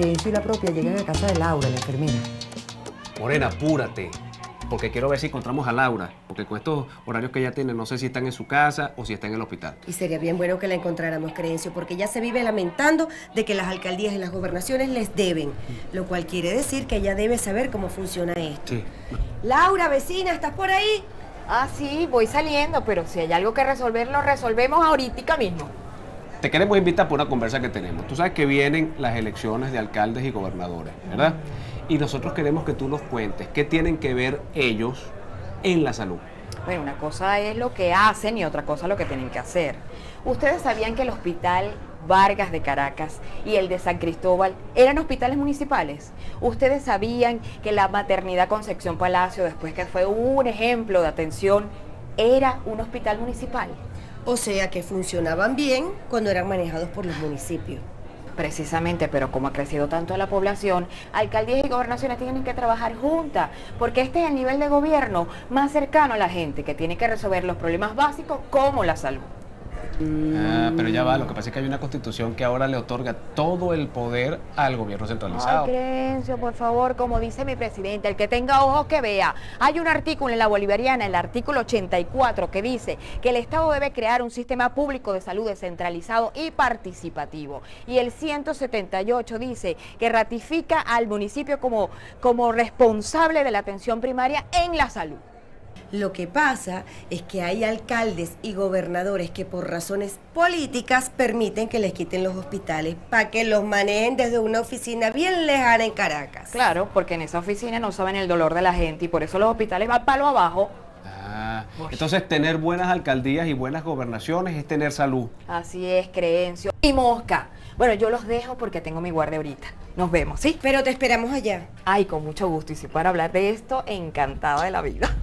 Crencio y la propia llegan a casa de Laura, la enfermera. Morena, apúrate, porque quiero ver si encontramos a Laura, porque con estos horarios que ella tiene, no sé si están en su casa o si está en el hospital. Y sería bien bueno que la encontráramos, Crencio, porque ella se vive lamentando de que las alcaldías y las gobernaciones les deben, lo cual quiere decir que ella debe saber cómo funciona esto. Sí. Laura, vecina, ¿estás por ahí? Ah, sí, voy saliendo, pero si hay algo que resolver, lo resolvemos ahorita mismo. Te queremos invitar por una conversa que tenemos. Tú sabes que vienen las elecciones de alcaldes y gobernadores, ¿verdad? Y nosotros queremos que tú nos cuentes qué tienen que ver ellos en la salud. Bueno, una cosa es lo que hacen y otra cosa lo que tienen que hacer. ¿Ustedes sabían que el Hospital Vargas de Caracas y el de San Cristóbal eran hospitales municipales? ¿Ustedes sabían que la maternidad Concepción Palacio, después que fue un ejemplo de atención, era un hospital municipal? O sea que funcionaban bien cuando eran manejados por los municipios. Precisamente, pero como ha crecido tanto la población, alcaldías y gobernaciones tienen que trabajar juntas, porque este es el nivel de gobierno más cercano a la gente, que tiene que resolver los problemas básicos como la salud. Pero ya va, lo que pasa es que hay una constitución que ahora le otorga todo el poder al gobierno centralizado. Ay, Crencio, por favor, como dice mi presidente, el que tenga ojos que vea. Hay un artículo en la Bolivariana, el artículo 84, que dice que el Estado debe crear un sistema público de salud descentralizado y participativo. Y el 178 dice que ratifica al municipio como responsable de la atención primaria en la salud. Lo que pasa es que hay alcaldes y gobernadores que por razones políticas permiten que les quiten los hospitales para que los manejen desde una oficina bien lejana en Caracas. Claro, porque en esa oficina no saben el dolor de la gente y por eso los hospitales van palo abajo. Entonces tener buenas alcaldías y buenas gobernaciones es tener salud. Así es, Crencio. Y mosca. Bueno, yo los dejo porque tengo mi guardia ahorita. Nos vemos, ¿sí? Pero te esperamos allá. Ay, con mucho gusto. Y si para hablar de esto, encantada de la vida.